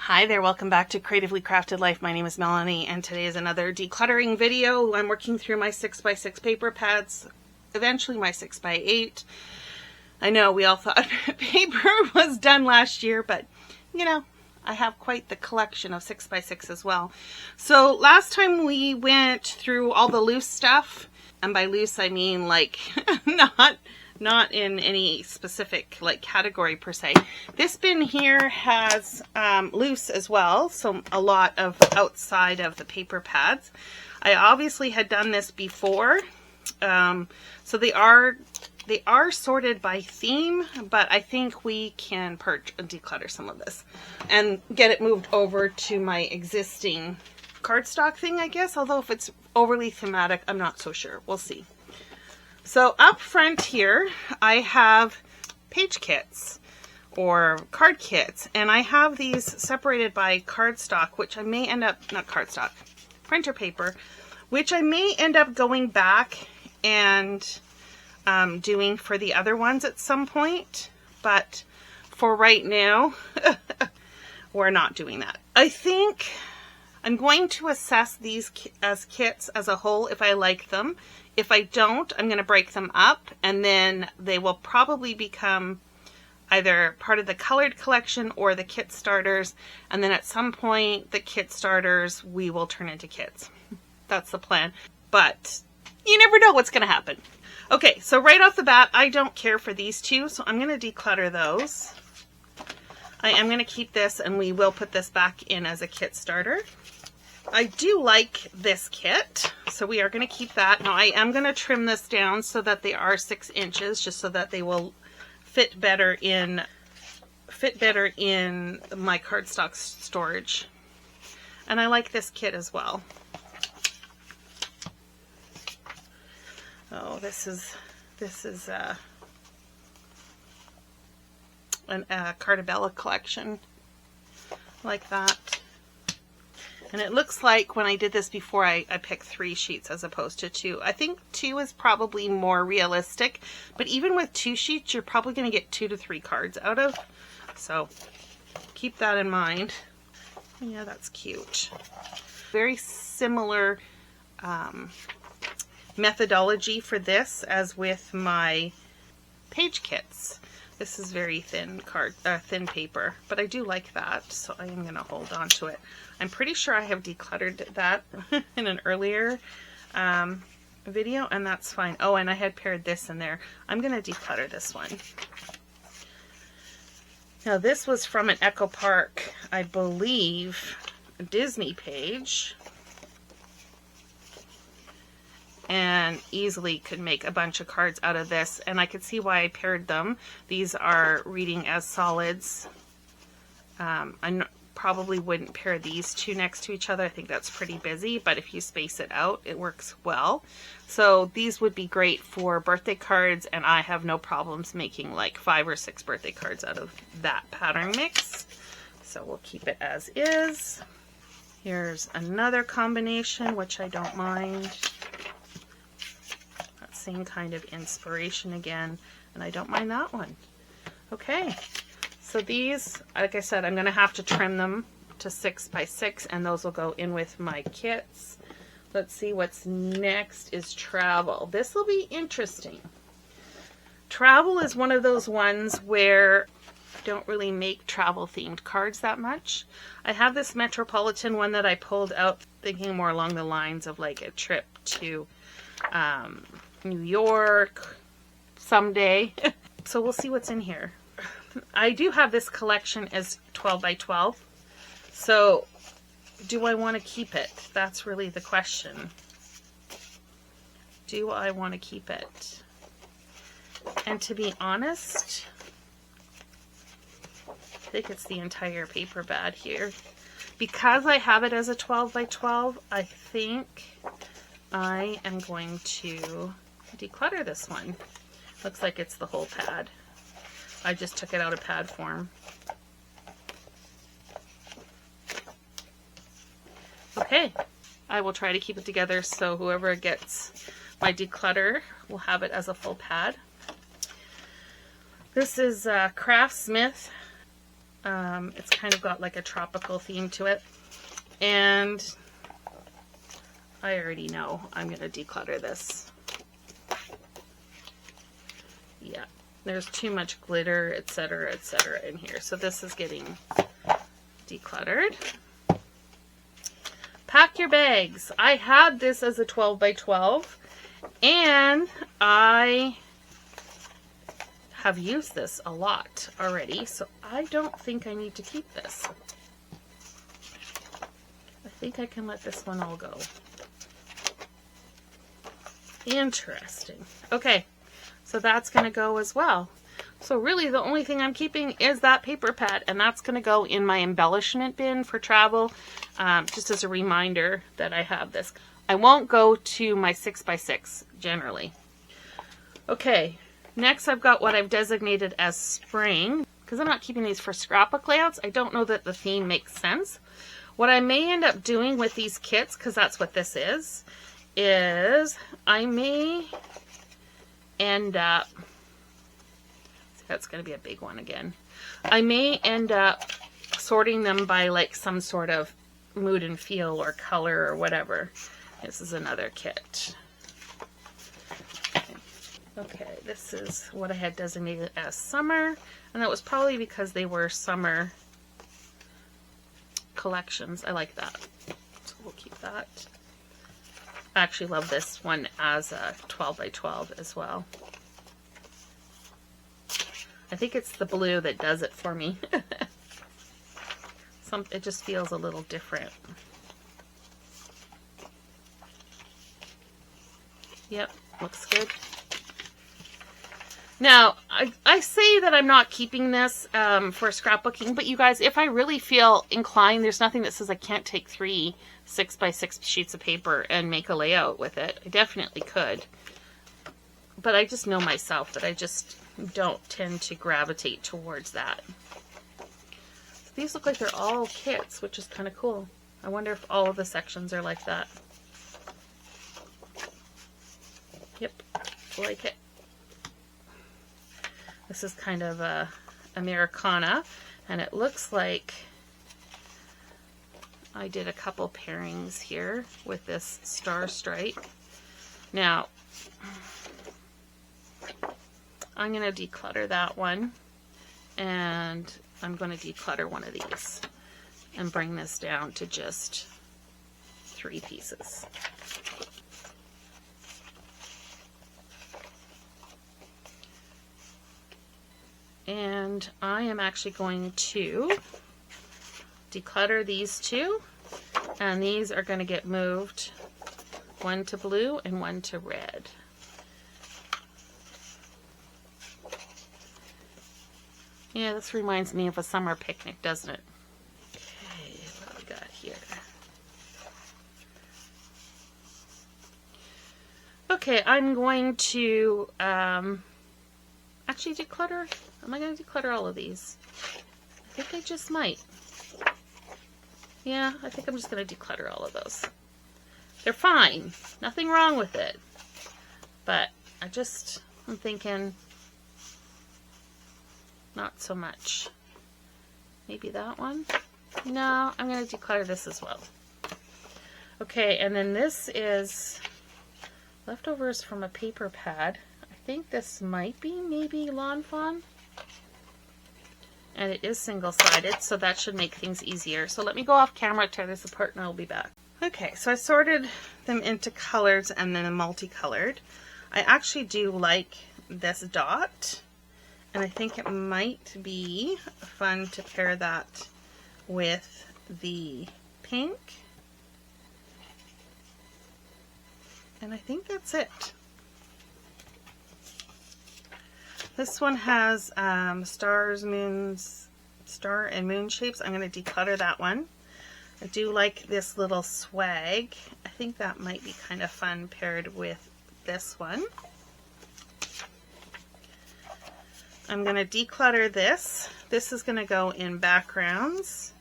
Hi there, welcome back to Creatively Crafted Life. My name is Melanie and today is another decluttering video. I'm working through my 6x6 paper pads, eventually my 6x8. I know we all thought paper was done last year, but you know, I have quite the collection of 6x6 as well. So last time we went through all the loose stuff, and by loose I mean like not in any specific like category per se. This bin here has loose as well, so a lot of outside of the paper pads. I obviously had done this before, so they are sorted by theme, but I think we can purge and declutter some of this and get it moved over to my existing cardstock thing, I guess, although if it's overly thematic, I'm not so sure. We'll see. So up front here, I have page kits or card kits, and I have these separated by cardstock, which I may end up, not cardstock, printer paper, which I may end up going back and doing for the other ones at some point, but for right now, we're not doing that. I think I'm going to assess these as kits as a whole if I like them. If I don't, I'm going to break them up, and then they will probably become either part of the colored collection or the kit starters, and then at some point the kit starters we will turn into kits. That's the plan, but you never know what's going to happen. Okay, so right off the bat, I don't care for these two, so I'm going to declutter those. I am going to keep this, and we will put this back in as a kit starter. I do like this kit, so we are going to keep that. Now I am going to trim this down so that they are 6 inches, just so that they will fit better in my cardstock storage. And I like this kit as well. Oh, this is a Cardabella collection, like that. And it looks like when I did this before, I picked 3 sheets as opposed to 2. I think 2 is probably more realistic, but even with 2 sheets, you're probably going to get 2 to 3 cards out of. So keep that in mind. Yeah, that's cute. Very similar methodology for this as with my page kits. This is very thin thin paper, but I do like that, so I am going to hold on to it. I'm pretty sure I have decluttered that in an earlier video, and that's fine. Oh, and I had paired this in there. I'm going to declutter this one. Now, this was from an Echo Park, I believe, Disney page, and easily could make a bunch of cards out of this, and I could see why I paired them. These are reading as solids. I probably wouldn't pair these two next to each other. I think that's pretty busy, but if you space it out, it works well. So these would be great for birthday cards, and I have no problems making like 5 or 6 birthday cards out of that pattern mix. So we'll keep it as is. Here's another combination, which I don't mind. Same kind of inspiration again, and I don't mind that one. Okay, so these, like I said, I'm going to have to trim them to 6x6, and those will go in with my kits. Let's see what's next is travel. This will be interesting. Travel is one of those ones where I don't really make travel themed cards that much. I have this Metropolitan one that I pulled out thinking more along the lines of like a trip to New York someday. So we'll see what's in here. I do have this collection as 12 by 12. So do I want to keep it? That's really the question. Do I want to keep it? And to be honest, I think it's the entire paper pad here. Because I have it as a 12 by 12, I think I am going to declutter this one. Looks like it's the whole pad. I just took it out of pad form. Okay, I will try to keep it together so whoever gets my declutter will have it as a full pad. This is Craftsmith It's kind of got like a tropical theme to it. And I already know I'm going to declutter this. Yeah, there's too much glitter, etc., in here. So this is getting decluttered. Pack your bags. I had this as a 12 by 12 and I have used this a lot already, so I don't think I need to keep this. I think I can let this one all go. Interesting. Okay, so that's going to go as well. So really the only thing I'm keeping is that paper pad, and that's going to go in my embellishment bin for travel, just as a reminder that I have this. I won't go to my 6x6 generally. Okay, next I've got what I've designated as spring, because I'm not keeping these for scrapbook layouts. I don't know that the theme makes sense. What I may end up doing with these kits, because that's what this is I may end up, that's going to be a big one again. I may end up sorting them by like some sort of mood and feel or color or whatever. This is another kit. Okay, this is what I had designated as summer, and that was probably because they were summer collections. I like that, so we'll keep that. I actually love this one as a 12 by 12 as well. I think it's the blue that does it for me. It just feels a little different. Yep, looks good. Now, I say that I'm not keeping this for scrapbooking, but you guys, if I really feel inclined, there's nothing that says I can't take 3 6x6 sheets of paper and make a layout with it. I definitely could. But I just know myself that I just don't tend to gravitate towards that. So these look like they're all kits, which is kind of cool. I wonder if all of the sections are like that. Yep, like it. This is kind of a Americana, and it looks like I did a couple pairings here with this star stripe. Now, I'm going to declutter that one, and I'm going to declutter one of these and bring this down to just 3 pieces. And I am actually going to declutter these 2, and these are going to get moved, one to blue and one to red. Yeah, this reminds me of a summer picnic, doesn't it? Okay, what do we got here? Okay, I'm going to actually declutter. Am I going to declutter all of these? I think I just might. Yeah, I think I'm just going to declutter all of those. They're fine. Nothing wrong with it. But I'm thinking not so much. Maybe that one? No, I'm going to declutter this as well. Okay, and then this is leftovers from a paper pad. I think this might be maybe Lawn Fawn. And it is single-sided, so that should make things easier. So let me go off camera, tear this apart, and I'll be back. Okay, so I sorted them into colors and then multicolored. I actually do like this dot, and I think it might be fun to pair that with the pink. And I think that's it. This one has stars, moons, star and moon shapes. I'm going to declutter that one. I do like this little swag. I think that might be kind of fun paired with this one. I'm going to declutter this. This is going to go in backgrounds.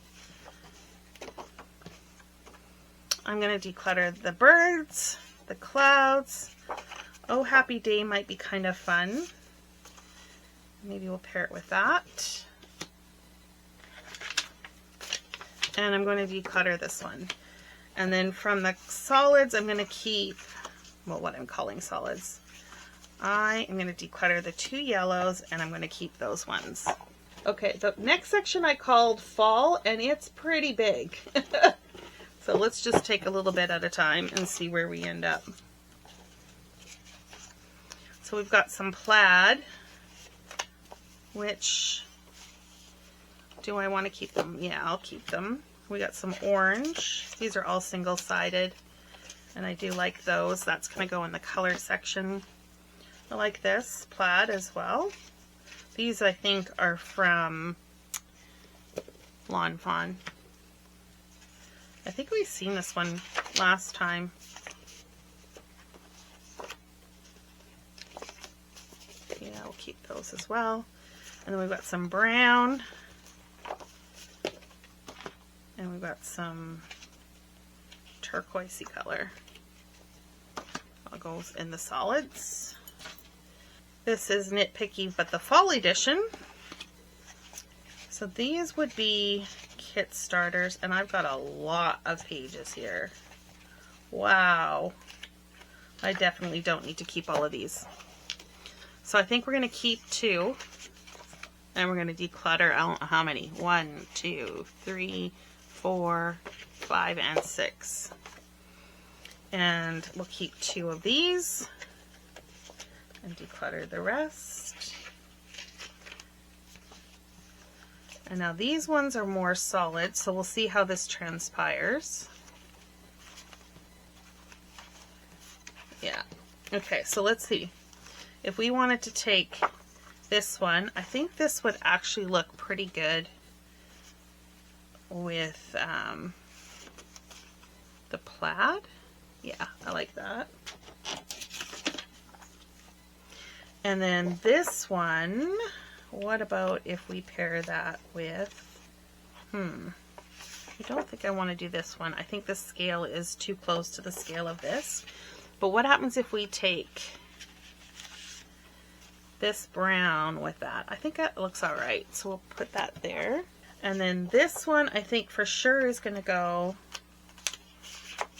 I'm going to declutter the birds, the clouds. Oh, Happy Day might be kind of fun. Maybe we'll pair it with that. and I'm going to declutter this one. And then from the solids, I'm going to keep, well, what I'm calling solids. I am going to declutter the 2 yellows, and I'm going to keep those ones. Okay, the next section I called fall, and it's pretty big. So let's just take a little bit at a time and see where we end up. So we've got some plaid, which, do I want to keep them? Yeah, I'll keep them. We got some orange. These are all single-sided, and I do like those. That's going to go in the color section. I like this plaid as well. These, I think, are from Lawn Fawn. I think we've seen this one last time. Yeah, we'll keep those as well. And then we've got some brown. And we've got some turquoisey color. All goes in the solids. This is Nitpicky, but the fall edition. So these would be kit starters, and I've got a lot of pages here. Wow. I definitely don't need to keep all of these. So I think we're going to keep 2, and we're going to declutter, I don't know how many, 1, 2, 3, 4, 5, and 6. And we'll keep 2 of these and declutter the rest. And now these ones are more solid, so we'll see how this transpires. Yeah. Okay, so let's see. If we wanted to take this one, I think this would actually look pretty good with the plaid. Yeah, I like that. And then this one, what about if we pair that with, I don't think I want to do this one. I think the scale is too close to the scale of this. But what happens if we take this brown with that? I think that looks all right. So we'll put that there. And then this one, I think for sure is going to go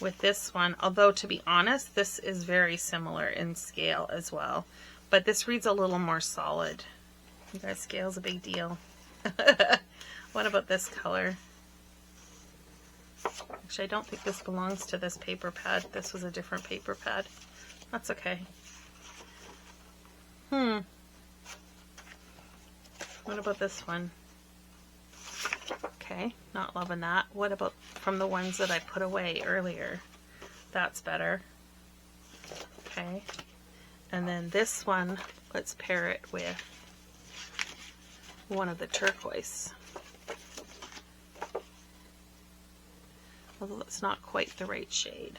with this one. Although, to be honest, this is very similar in scale as well. But this reads a little more solid. You guys, scale's a big deal. What about this color? Actually, I don't think this belongs to this paper pad. This was a different paper pad. That's okay. What about this one? Okay, not loving that. What about from the ones that I put away earlier? That's better. Okay. And then this one, let's pair it with one of the turquoise. Although it's not quite the right shade.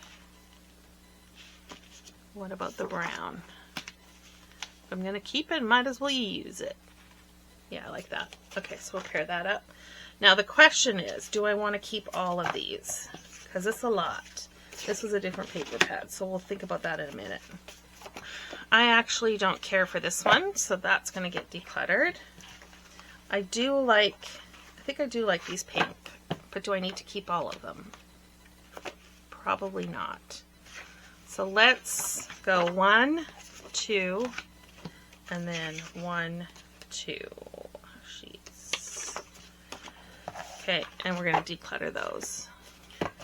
What about the brown? If I'm going to keep it, might as well use it. Yeah, I like that. Okay, so we'll pair that up. Now the question is, do I want to keep all of these? Because it's a lot. This was a different paper pad, so we'll think about that in a minute. I actually don't care for this one, so that's going to get decluttered. I think I do like these pink, but do I need to keep all of them? Probably not. So let's go 1, 2, and then 1, 2 sheets. Okay, and we're going to declutter those.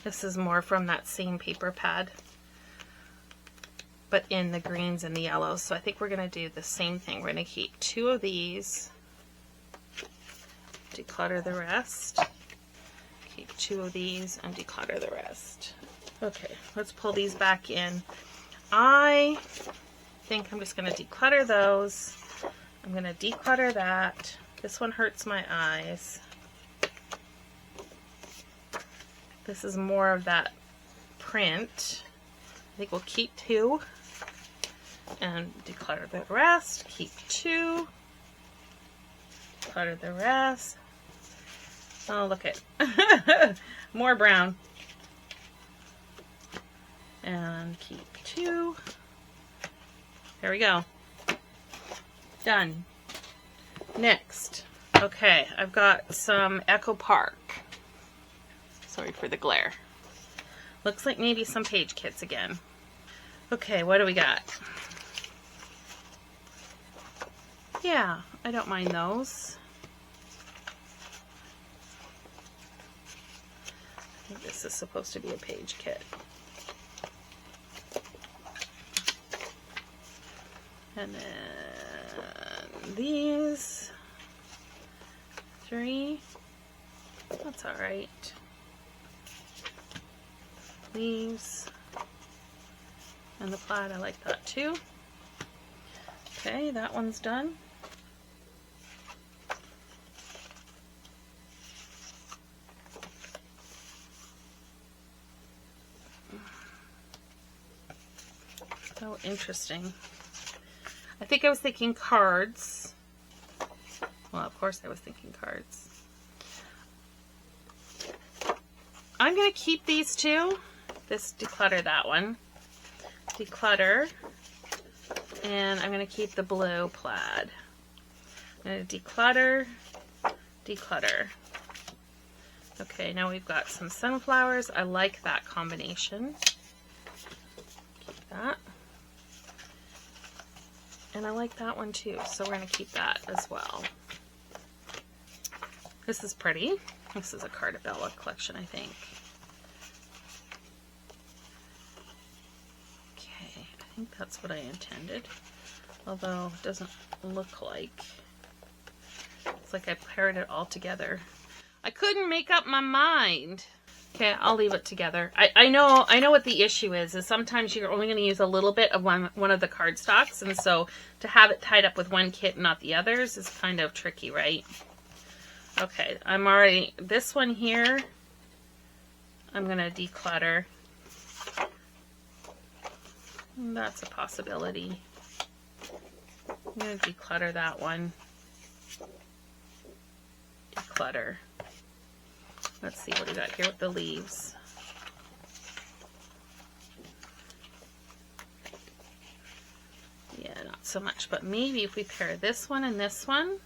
This is more from that same paper pad, but in the greens and the yellows. So I think we're going to do the same thing. We're going to keep 2 of these, declutter the rest, keep 2 of these, and declutter the rest. Okay, let's pull these back in. I think I'm just going to declutter those. I'm going to declutter that. This one hurts my eyes. This is more of that print. I think we'll keep 2 and declutter the rest. Keep 2, declutter the rest. Oh, look at more brown. And keep 2. There we go. Done. Next. Okay, I've got some Echo Park. Sorry for the glare. Looks like maybe some page kits again. Okay, what do we got? Yeah, I don't mind those. I think this is supposed to be a page kit. And then these 3. That's all right. Leaves. And the plaid, I like that too. Okay, that one's done. So interesting. I think I was thinking cards. Well, of course I was thinking cards. I'm going to keep these two. This declutter that one. Declutter. And I'm going to keep the blue plaid. I'm going to declutter, declutter. Okay, now we've got some sunflowers. I like that combination. Keep that. And I like that one too, so we're going to keep that as well. This is pretty. This is a Cardabella collection, I think. Okay, I think that's what I intended. Although it doesn't look like. It's like I paired it all together. I couldn't make up my mind. Okay, I'll leave it together. I know what the issue is sometimes you're only going to use a little bit of one of the cardstocks, and so to have it tied up with one kit and not the others is kind of tricky, right? Okay, this one here, I'm going to declutter. That's a possibility. I'm going to declutter that one. Declutter. Let's see what we got here with the leaves. Yeah, not so much, but maybe if we pair this one and this one.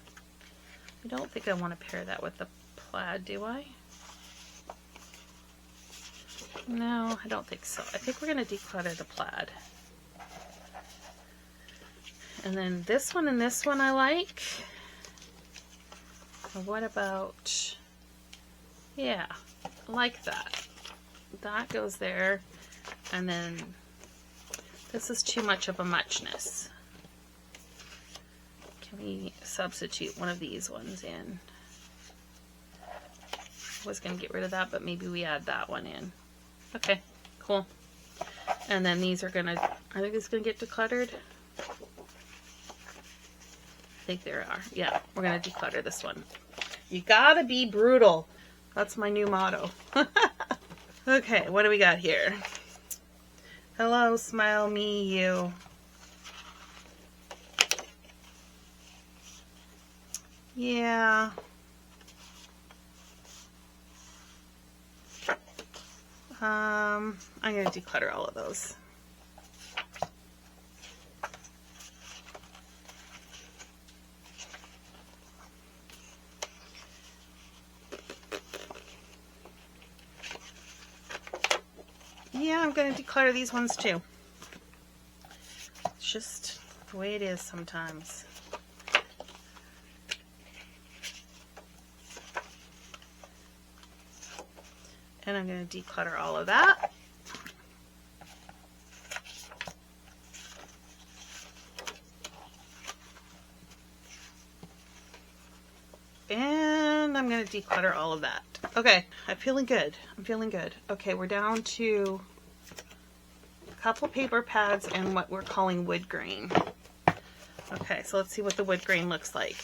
I don't think I want to pair that with the plaid, do I? No, I don't think so. I think we're going to declutter the plaid. And then this one and this one I like. What about... Yeah, I like that. That goes there. And then this is too much of a muchness. Can we substitute one of these ones in? I was going to get rid of that, but maybe we add that one in. Okay, cool. And then these are going to, I think it's going to get decluttered. I think they are. Yeah, we're going to declutter this one. You gotta be brutal. That's my new motto. Okay, what do we got here? Hello, smile me, you. Yeah. I'm going to declutter all of those. Yeah, I'm going to declutter these ones too. It's just the way it is sometimes. And I'm going to declutter all of that. And I'm going to declutter all of that. Okay, I'm feeling good. I'm feeling good. Okay, we're down to a couple paper pads and what we're calling wood grain. Okay, so let's see what the wood grain looks like.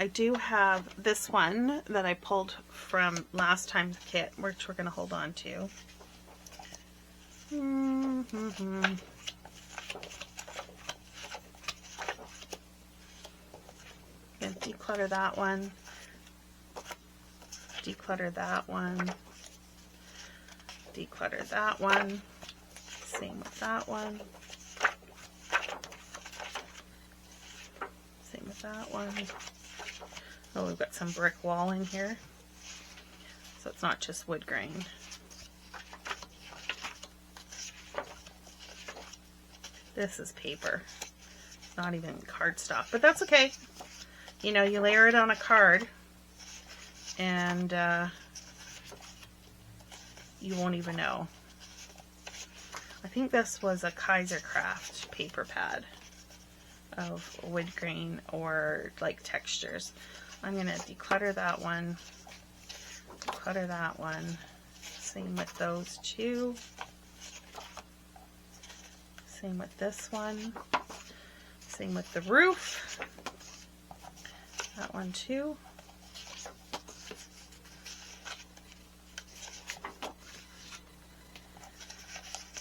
I do have this one that I pulled from last time's kit, which we're going to hold on to. And declutter that one. Declutter that one. Declutter that one. Same with that one. Same with that one. Oh, we've got some brick wall in here. So it's not just wood grain. This is paper. It's not even cardstock, but that's okay. You know, you layer it on a card and you won't even know. I think this was a Kaiser Craft paper pad of wood grain or like textures. I'm going to declutter that one, declutter that one. Same with those two. Same with this one. Same with the roof. That one too.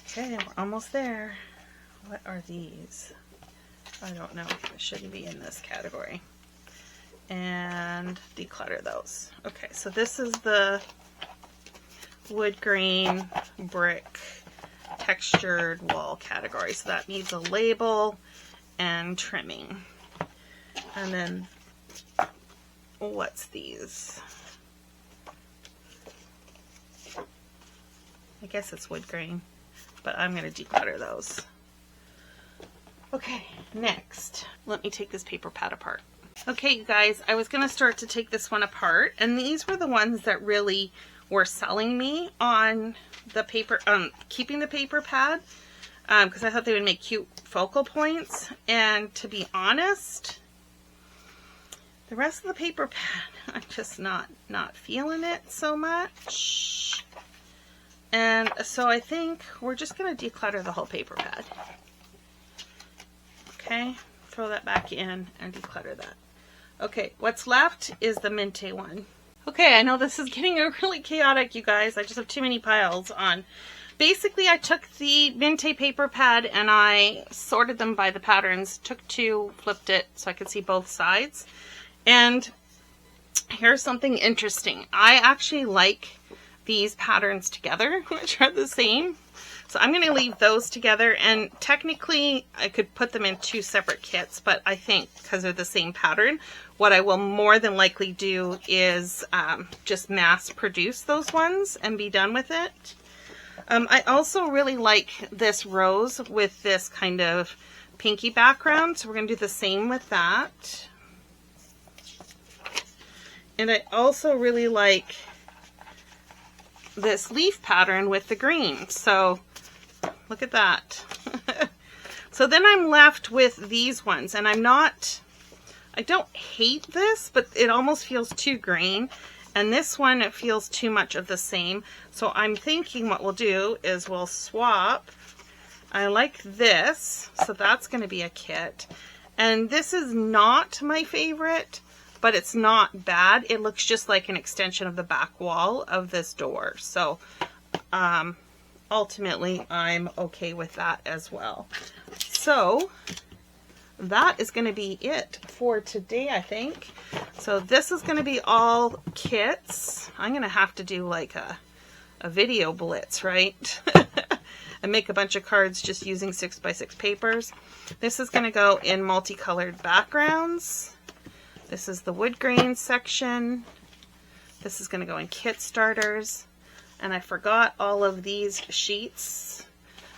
Okay, we're almost there. What are these? I don't know. It shouldn't be in this category. And declutter those. Okay, so this is the wood grain brick textured wall category. So that needs a label and trimming. And then what's these? I guess it's wood grain, but I'm going to declutter those. Okay, next, let me take this paper pad apart. Okay, you guys, I was going to start to take this one apart, and these were the ones that really were selling me on the paper, keeping the paper pad, because I thought they would make cute focal points. And to be honest, the rest of the paper pad, I'm just not feeling it so much. And so I think we're just going to declutter the whole paper pad. Okay, throw that back in and declutter that. Okay, what's left is the Minte one. Okay, I know this is getting really chaotic, you guys. I just have too many piles on. Basically, I took the Minte paper pad and I sorted them by the patterns. Took two, flipped it so I could see both sides. And here's something interesting. I actually like these patterns together, which are the same. So I'm going to leave those together, and technically I could put them in two separate kits, but I think because they're the same pattern, what I will more than likely do is just mass produce those ones and be done with it. I also really like this rose with this kind of pinky background, so we're going to do the same with that. And I also really like this leaf pattern with the green, so look at that. So then I'm left with these ones, and I don't hate this, but it almost feels too green. And this one, it feels too much of the same. So I'm thinking what we'll do is we'll swap. I like this, so that's going to be a kit. And this is not my favorite, but it's not bad. It looks just like an extension of the back wall of this door. So, ultimately, I'm okay with that as well. So that is going to be it for today, I think. So this is going to be all kits. I'm going to have to do like a video blitz, right? And make a bunch of cards just using 6x6 papers. This is going to go in multicolored backgrounds. This is the wood grain section. This is going to go in kit starters. And I forgot all of these sheets.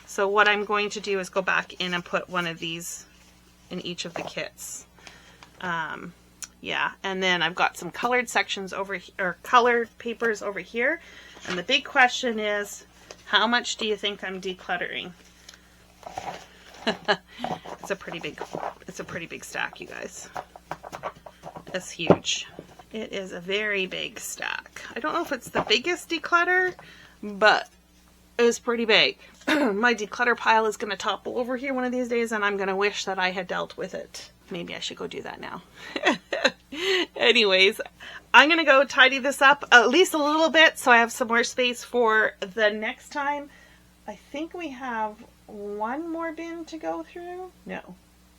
So what I'm going to do is go back in and put one of these in each of the kits. Yeah, and then I've got some colored sections over here, or colored papers over here. And the big question is, how much do you think I'm decluttering? It's a pretty big stack, you guys. It's huge. It is a very big stack. I don't know if it's the biggest declutter, but it's pretty big. My declutter pile is going to topple over here one of these days, and I'm going to wish that I had dealt with it. Maybe I should go do that now. Anyways, I'm going to go tidy this up at least a little bit so I have some more space for the next time. I think we have one more bin to go through. No,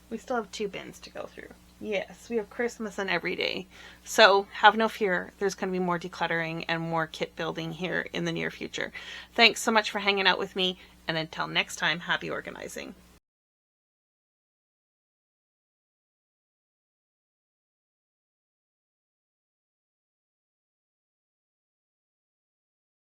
we still have 2 bins to go through. Yes, we have Christmas and every day. So have no fear. There's going to be more decluttering and more kit building here in the near future. Thanks so much for hanging out with me. And until next time, happy organizing.